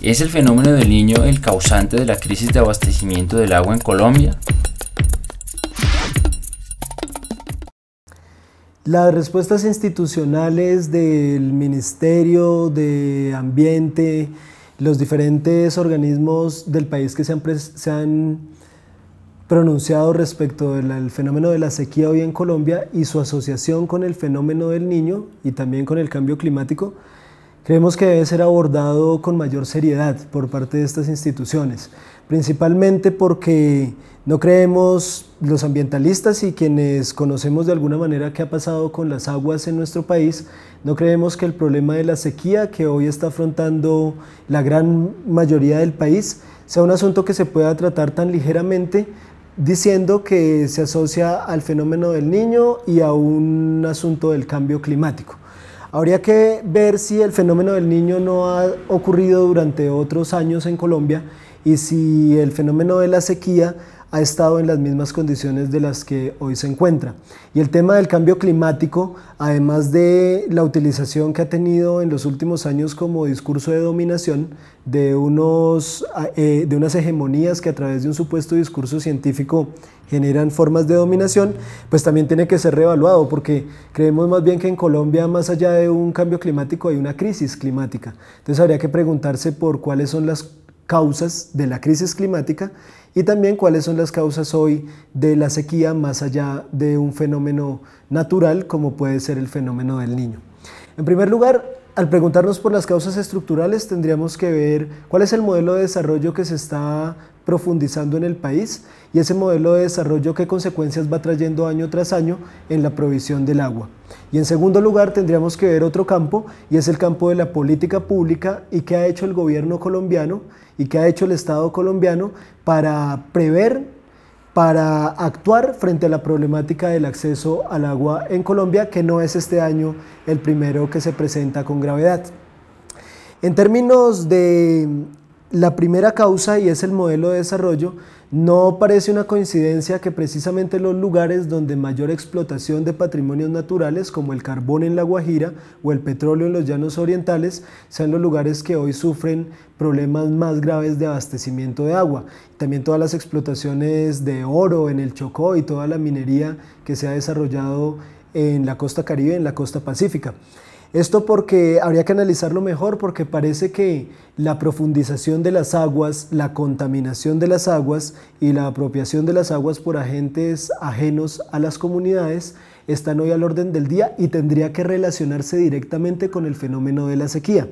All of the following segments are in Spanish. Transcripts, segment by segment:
¿Es el fenómeno del Niño el causante de la crisis de abastecimiento del agua en Colombia? Las respuestas institucionales del Ministerio de Ambiente, los diferentes organismos del país que se han pronunciado respecto del fenómeno de la sequía hoy en Colombia y su asociación con el fenómeno del Niño y también con el cambio climático, creemos que debe ser abordado con mayor seriedad por parte de estas instituciones, principalmente porque no creemos, los ambientalistas y quienes conocemos de alguna manera qué ha pasado con las aguas en nuestro país, no creemos que el problema de la sequía que hoy está afrontando la gran mayoría del país sea un asunto que se pueda tratar tan ligeramente diciendo que se asocia al fenómeno del Niño y a un asunto del cambio climático. Habría que ver si el fenómeno del Niño no ha ocurrido durante otros años en Colombia y si el fenómeno de la sequía ha estado en las mismas condiciones de las que hoy se encuentra. Y el tema del cambio climático, además de la utilización que ha tenido en los últimos años como discurso de dominación de unas hegemonías que a través de un supuesto discurso científico generan formas de dominación, pues también tiene que ser reevaluado, porque creemos más bien que en Colombia, más allá de un cambio climático, hay una crisis climática. Entonces habría que preguntarse por cuáles son las causas de la crisis climática y también cuáles son las causas hoy de la sequía más allá de un fenómeno natural como puede ser el fenómeno del Niño. En primer lugar, al preguntarnos por las causas estructurales tendríamos que ver cuál es el modelo de desarrollo que se está profundizando en el país y ese modelo de desarrollo qué consecuencias va trayendo año tras año en la provisión del agua. Y en segundo lugar tendríamos que ver otro campo y es el campo de la política pública y qué ha hecho el gobierno colombiano y qué ha hecho el Estado colombiano para prever, para actuar frente a la problemática del acceso al agua en Colombia, que no es este año el primero que se presenta con gravedad. En términos de la primera causa, y es el modelo de desarrollo, no parece una coincidencia que precisamente los lugares donde mayor explotación de patrimonios naturales, como el carbón en La Guajira o el petróleo en los llanos orientales, sean los lugares que hoy sufren problemas más graves de abastecimiento de agua. También todas las explotaciones de oro en el Chocó y toda la minería que se ha desarrollado en la costa Caribe, en la costa Pacífica. Esto porque habría que analizarlo mejor porque parece que la profundización de las aguas, la contaminación de las aguas y la apropiación de las aguas por agentes ajenos a las comunidades están hoy al orden del día y tendría que relacionarse directamente con el fenómeno de la sequía.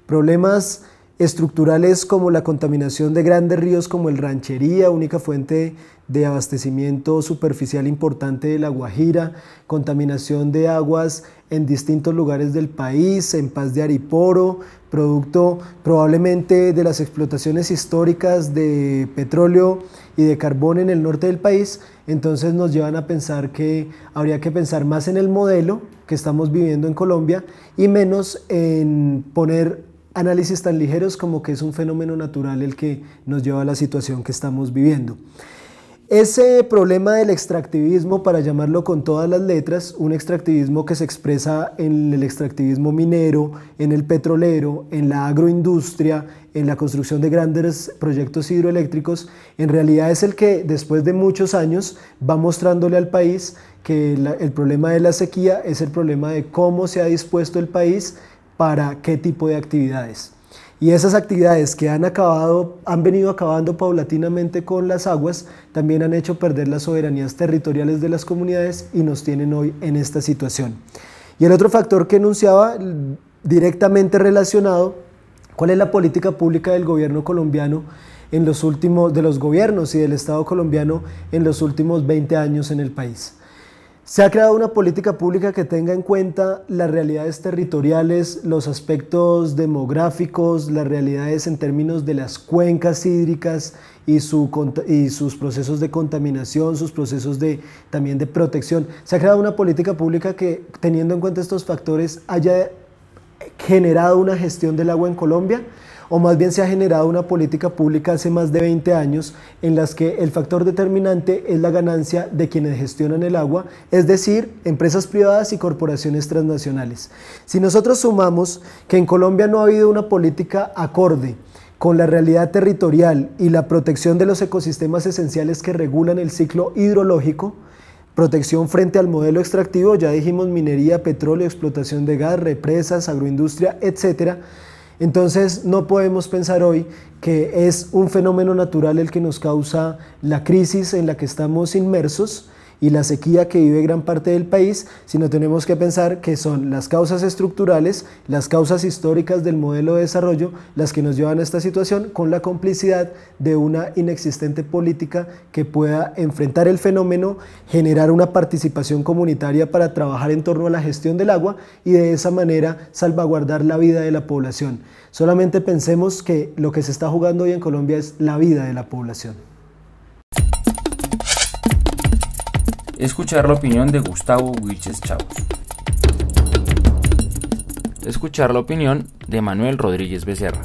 Problemas estructurales como la contaminación de grandes ríos como el Ranchería, única fuente de abastecimiento superficial importante de La Guajira, contaminación de aguas en distintos lugares del país, en Paz de Ariporo, producto probablemente de las explotaciones históricas de petróleo y de carbón en el norte del país, entonces nos llevan a pensar que habría que pensar más en el modelo que estamos viviendo en Colombia y menos en poner análisis tan ligeros como que es un fenómeno natural el que nos lleva a la situación que estamos viviendo. Ese problema del extractivismo, para llamarlo con todas las letras, un extractivismo que se expresa en el extractivismo minero, en el petrolero, en la agroindustria, en la construcción de grandes proyectos hidroeléctricos, en realidad es el que después de muchos años va mostrándole al país que el problema de la sequía es el problema de cómo se ha dispuesto el país para qué tipo de actividades. Y esas actividades que han venido acabando paulatinamente con las aguas, también han hecho perder las soberanías territoriales de las comunidades y nos tienen hoy en esta situación. Y el otro factor que enunciaba, directamente relacionado, ¿cuál es la política pública del gobierno colombiano de los gobiernos y del Estado colombiano en los últimos 20 años en el país? Se ha creado una política pública que tenga en cuenta las realidades territoriales, los aspectos demográficos, las realidades en términos de las cuencas hídricas y sus procesos de contaminación, sus procesos también de protección. Se ha creado una política pública que, teniendo en cuenta estos factores, haya generado una gestión del agua en Colombia, o más bien se ha generado una política pública hace más de 20 años en las que el factor determinante es la ganancia de quienes gestionan el agua, es decir, empresas privadas y corporaciones transnacionales. Si nosotros sumamos que en Colombia no ha habido una política acorde con la realidad territorial y la protección de los ecosistemas esenciales que regulan el ciclo hidrológico, protección frente al modelo extractivo, ya dijimos minería, petróleo, explotación de gas, represas, agroindustria, etc. Entonces no podemos pensar hoy que es un fenómeno natural el que nos causa la crisis en la que estamos inmersos y la sequía que vive gran parte del país, sino tenemos que pensar que son las causas estructurales, las causas históricas del modelo de desarrollo, las que nos llevan a esta situación, con la complicidad de una inexistente política que pueda enfrentar el fenómeno, generar una participación comunitaria para trabajar en torno a la gestión del agua y de esa manera salvaguardar la vida de la población. Solamente pensemos que lo que se está jugando hoy en Colombia es la vida de la población. Escuchar la opinión de Gustavo Wilches Chavos. Escuchar la opinión de Manuel Rodríguez Becerra.